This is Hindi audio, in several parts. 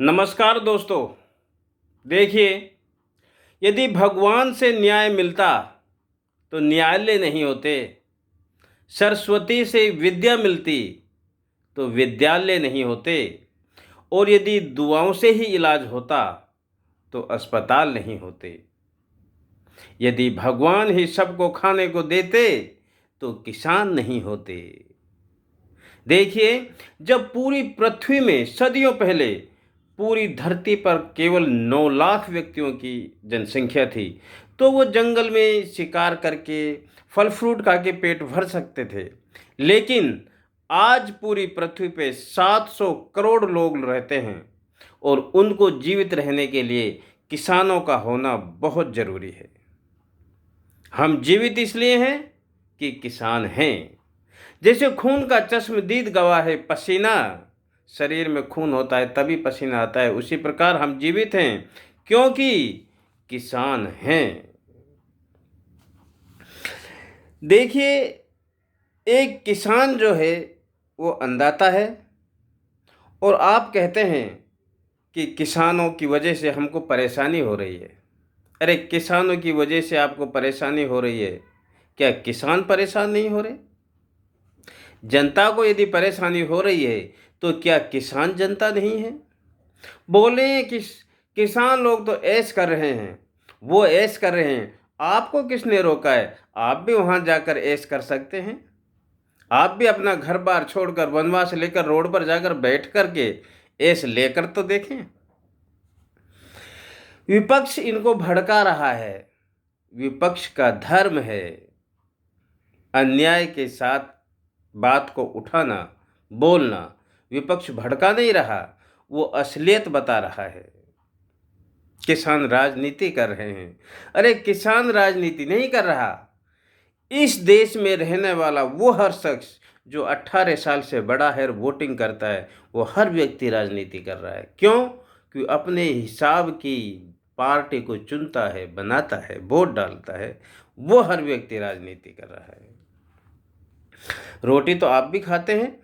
नमस्कार दोस्तों। देखिए, यदि भगवान से न्याय मिलता तो न्यायालय नहीं होते। सरस्वती से विद्या मिलती तो विद्यालय नहीं होते। और यदि दुआओं से ही इलाज होता तो अस्पताल नहीं होते। यदि भगवान ही सबको खाने को देते तो किसान नहीं होते। देखिए, जब पूरी पृथ्वी में सदियों पहले पूरी धरती पर केवल 9 लाख व्यक्तियों की जनसंख्या थी, तो वो जंगल में शिकार करके फल फ्रूट खा के पेट भर सकते थे। लेकिन आज पूरी पृथ्वी पे 700 करोड़ लोग रहते हैं और उनको जीवित रहने के लिए किसानों का होना बहुत ज़रूरी है। हम जीवित इसलिए हैं कि किसान हैं। जैसे खून का चश्मदीद गवाह है पसीना, शरीर में खून होता है तभी पसीना आता है, उसी प्रकार हम जीवित हैं क्योंकि किसान हैं। देखिए, एक किसान जो है वो अन्नदाता है। और आप कहते हैं कि किसानों की वजह से हमको परेशानी हो रही है। अरे, किसानों की वजह से आपको परेशानी हो रही है, क्या किसान परेशान नहीं हो रहे? जनता को यदि परेशानी हो रही है तो क्या किसान जनता नहीं है? बोले कि किसान लोग तो ऐश कर रहे हैं, वो ऐश कर रहे हैं, आपको किसने रोका है? आप भी वहां जाकर ऐश कर सकते हैं। आप भी अपना घर बार छोड़कर वनवास लेकर रोड पर जाकर बैठ करके ऐश लेकर तो देखें। विपक्ष इनको भड़का रहा है। विपक्ष का धर्म है अन्याय के साथ बात को उठाना, बोलना। विपक्ष भड़का नहीं रहा, वो असलियत बता रहा है। किसान राजनीति कर रहे हैं। अरे, किसान राजनीति नहीं कर रहा। इस देश में रहने वाला वो हर शख्स जो 18 साल से बड़ा है और वोटिंग करता है, वो हर व्यक्ति राजनीति कर रहा है। क्यों? कि अपने हिसाब की पार्टी को चुनता है, बनाता है, वोट डालता है। वो हर व्यक्ति राजनीति कर रहा है। रोटी तो आप भी खाते हैं,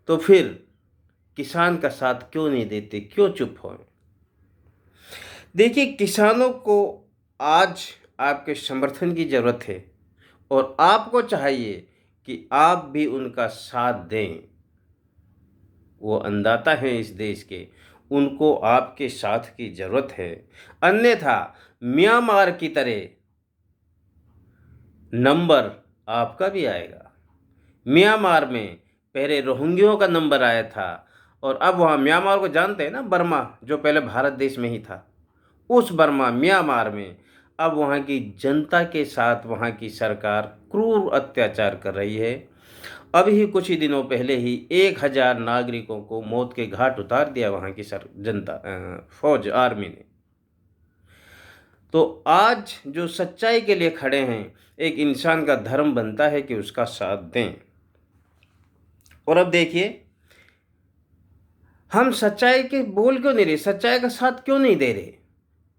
तो फिर किसान का साथ क्यों नहीं देते? क्यों चुप हो? देखिए, किसानों को आज आपके समर्थन की ज़रूरत है और आपको चाहिए कि आप भी उनका साथ दें। वो अन्नदाता हैं इस देश के, उनको आपके साथ की ज़रूरत है। अन्यथा म्यांमार की तरह नंबर आपका भी आएगा। म्यांमार में पहले रोहिंग्याओं का नंबर आया था और अब वहाँ म्यांमार को जानते हैं ना, बर्मा जो पहले भारत देश में ही था, उस बर्मा म्यांमार में अब वहाँ की जनता के साथ वहाँ की सरकार क्रूर अत्याचार कर रही है। अभी ही कुछ ही दिनों पहले ही 1000 नागरिकों को मौत के घाट उतार दिया वहाँ की जनता, फौज, आर्मी ने। तो आज जो सच्चाई के लिए खड़े हैं, एक इंसान का धर्म बनता है कि उसका साथ दें। और अब देखिए, हम सच्चाई के बोल क्यों नहीं रहे? सच्चाई का साथ क्यों नहीं दे रहे?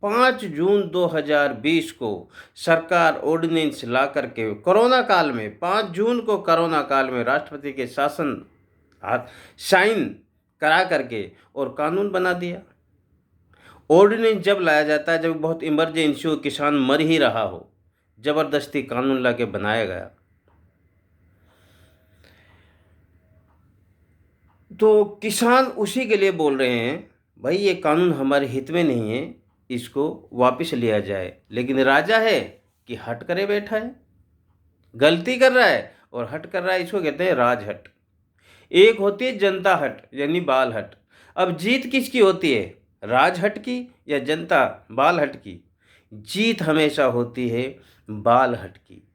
5 जून 2020 को सरकार ऑर्डिनेंस ला करके कोरोना काल में, 5 जून को कोरोना काल में राष्ट्रपति के शासन साइन करा करके और कानून बना दिया। ऑर्डिनेंस जब लाया जाता है, जब बहुत इमरजेंसी हो, किसान मर ही रहा हो, जबरदस्ती कानून ला के बनाया गया। तो किसान उसी के लिए बोल रहे हैं, भाई ये कानून हमारे हित में नहीं है, इसको वापस लिया जाए। लेकिन राजा है कि हट करे बैठा है, गलती कर रहा है और हट कर रहा है। इसको कहते हैं राजहट। एक होती है जनता हट यानी बाल हट। अब जीत किसकी होती है? राजहट की या जनता बाल हट की? जीत हमेशा होती है बाल हट की।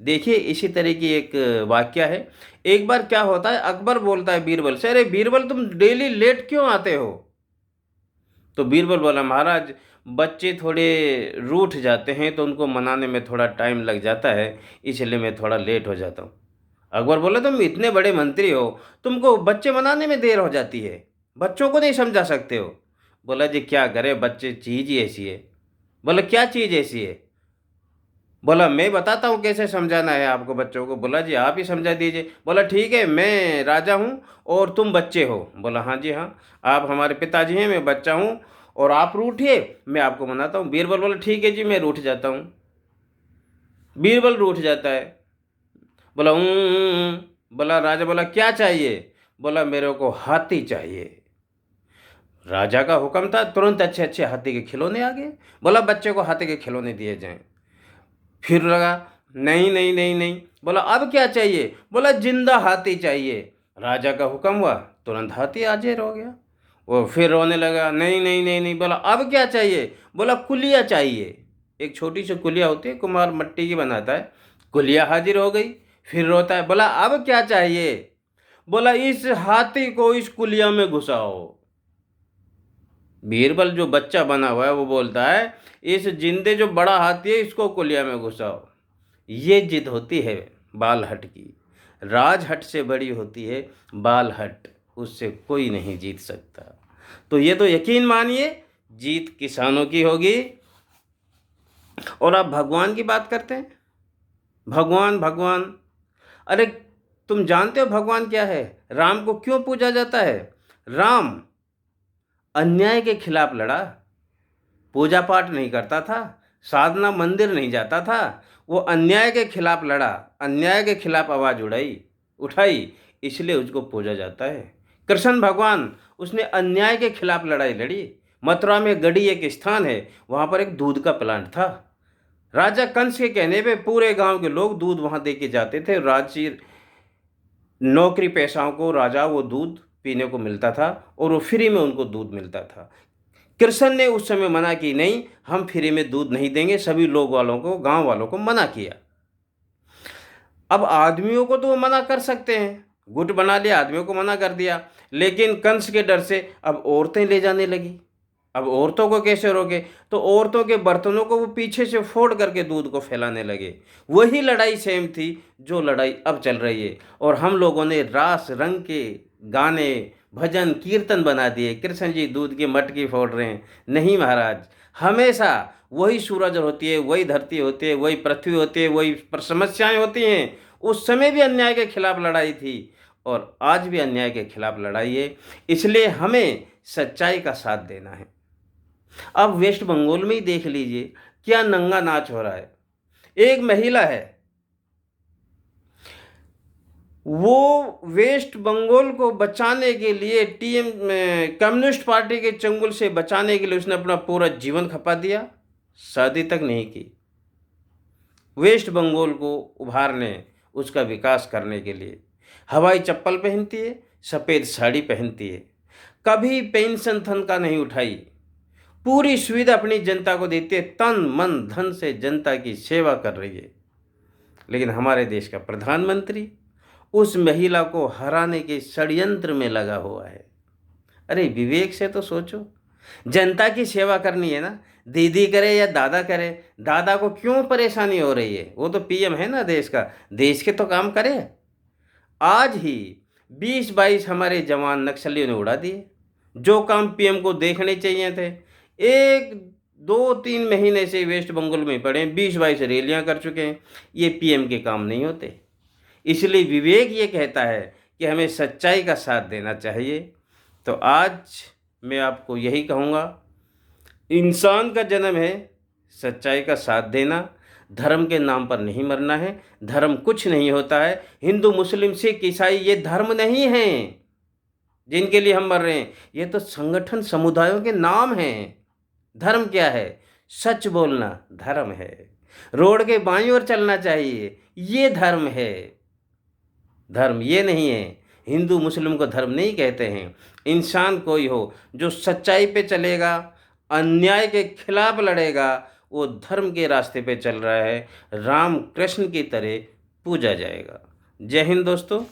देखिए, इसी तरह की एक वाक्य है। एक बार क्या होता है, अकबर बोलता है बीरबल से, अरे बीरबल, तुम डेली लेट क्यों आते हो? तो बीरबल बोला, महाराज बच्चे थोड़े रूठ जाते हैं तो उनको मनाने में थोड़ा टाइम लग जाता है, इसलिए मैं थोड़ा लेट हो जाता हूँ। अकबर बोला, तुम इतने बड़े मंत्री हो, तुमको बच्चे मनाने में देर हो जाती है, बच्चों को नहीं समझा सकते हो? बोला, जी क्या करे, बच्चे चीज़ ही ऐसी है। बोला, क्या चीज़ ऐसी है? बोला मैं बताता हूँ कैसे समझाना है आपको बच्चों को। बोला जी आप ही समझा दीजिए। बोला ठीक है, मैं राजा हूँ और तुम बच्चे हो। बोला हाँ जी हाँ, आप हमारे पिताजी हैं, मैं बच्चा हूँ, और आप रूठिए, मैं आपको मनाता हूँ। बीरबल बोला ठीक है जी, मैं रूठ जाता हूँ। बीरबल रूठ जाता है। बोला बोला राजा, बोला क्या चाहिए? बोला मेरे को हाथी चाहिए। राजा का हुक्म था, तुरंत अच्छे अच्छे हाथी के खिलौने आ गए। बोला बच्चे को हाथी के खिलौने दिए जाएं। फिर लगा, नहीं नहीं नहीं नहीं। बोला अब क्या चाहिए? बोला जिंदा हाथी चाहिए। राजा का हुक्म हुआ, तुरंत हाथी हाजिर हो गया। वो फिर रोने लगा, नहीं नहीं नहीं नहीं। बोला अब क्या चाहिए? बोला कुलिया चाहिए। एक छोटी सी कुलिया होती है, कुम्हार मट्टी की बनाता है। कुलिया हाजिर हो गई। फिर रोता है, बोला अब क्या चाहिए? बोला इस हाथी को इस कुलिया में घुसाओ। बीरबल जो बच्चा बना हुआ है वो बोलता है इस जिंदे जो बड़ा हाथी है इसको कुलिया में घुसाओ। ये जिद होती है बालहट की। राजहट से बड़ी होती है बालहट, उससे कोई नहीं जीत सकता। तो ये तो यकीन मानिए जीत किसानों की होगी। और आप भगवान की बात करते हैं, भगवान भगवान। अरे तुम जानते हो भगवान क्या है? राम को क्यों पूजा जाता है? राम अन्याय के खिलाफ लड़ा, पूजा पाठ नहीं करता था, साधना मंदिर नहीं जाता था, वो अन्याय के खिलाफ लड़ा, अन्याय के खिलाफ आवाज़ उठाई, इसलिए उसको पूजा जाता है। कृष्ण भगवान, उसने अन्याय के खिलाफ लड़ाई लड़ी। मथुरा में गढ़ी एक स्थान है, वहाँ पर एक दूध का प्लांट था। राजा कंस के कहने पे पूरे गांव के लोग दूध वहाँ दे के जाते थे। राजसी नौकरी पेशाओं को राजा वो दूध पीने को मिलता था और वो फ्री में उनको दूध मिलता था। कृष्ण ने उस समय मना की, नहीं हम फ्री में दूध नहीं देंगे, सभी लोग वालों को, गांव वालों को मना किया। अब आदमियों को तो वो मना कर सकते हैं, गुट बना लिया, आदमियों को मना कर दिया, लेकिन कंस के डर से अब औरतें ले जाने लगी। अब औरतों को कैसे रोके? तो औरतों के बर्तनों को वो पीछे से फोड़ करके दूध को फैलाने लगे। वही लड़ाई सेम थी जो लड़ाई अब चल रही है। और हम लोगों ने रास रंग के गाने, भजन, कीर्तन बना दिए, कृष्ण जी दूध की मटकी फोड़ रहे हैं। नहीं महाराज, हमेशा वही सूरज होती है, वही धरती होती है, वही पृथ्वी होती है, वही समस्याएं होती हैं। उस समय भी अन्याय के खिलाफ लड़ाई थी और आज भी अन्याय के खिलाफ लड़ाई है। इसलिए हमें सच्चाई का साथ देना है। अब वेस्ट बंगाल में ही देख लीजिए क्या नंगा नाच हो रहा है। एक महिला है, वो वेस्ट बंगाल को बचाने के लिए कम्युनिस्ट पार्टी के चंगुल से बचाने के लिए उसने अपना पूरा जीवन खपा दिया, शादी तक नहीं की। वेस्ट बंगाल को उभारने, उसका विकास करने के लिए हवाई चप्पल पहनती है, सफ़ेद साड़ी पहनती है, कभी पेंशन धन का नहीं उठाई, पूरी सुविधा अपनी जनता को देती है, तन मन धन से जनता की सेवा कर रही है। लेकिन हमारे देश का प्रधानमंत्री उस महिला को हराने के षड्यंत्र में लगा हुआ है। अरे विवेक से तो सोचो, जनता की सेवा करनी है ना, दीदी करे या दादा करे, दादा को क्यों परेशानी हो रही है? वो तो पीएम है ना देश का, देश के तो काम करे। आज ही 20-22 हमारे जवान नक्सलियों ने उड़ा दिए, जो काम पीएम को देखने चाहिए थे। 1-2-3 महीने से वेस्ट बंगाल में पड़े, 20-22 रैलियां कर चुके हैं। ये पीएम के काम नहीं होते। इसलिए विवेक ये कहता है कि हमें सच्चाई का साथ देना चाहिए। तो आज मैं आपको यही कहूँगा, इंसान का जन्म है सच्चाई का साथ देना, धर्म के नाम पर नहीं मरना है। धर्म कुछ नहीं होता है, हिंदू मुस्लिम सिख ईसाई ये धर्म नहीं हैं जिनके लिए हम मर रहे हैं, ये तो संगठन समुदायों के नाम हैं। धर्म क्या है? सच बोलना धर्म है। रोड के बाईं ओर चलना चाहिए, ये धर्म है। धर्म ये नहीं है, हिंदू मुस्लिम को धर्म नहीं कहते हैं। इंसान कोई हो जो सच्चाई पे चलेगा, अन्याय के खिलाफ लड़ेगा, वो धर्म के रास्ते पे चल रहा है, राम कृष्ण की तरह पूजा जाएगा। जय हिंद दोस्तों।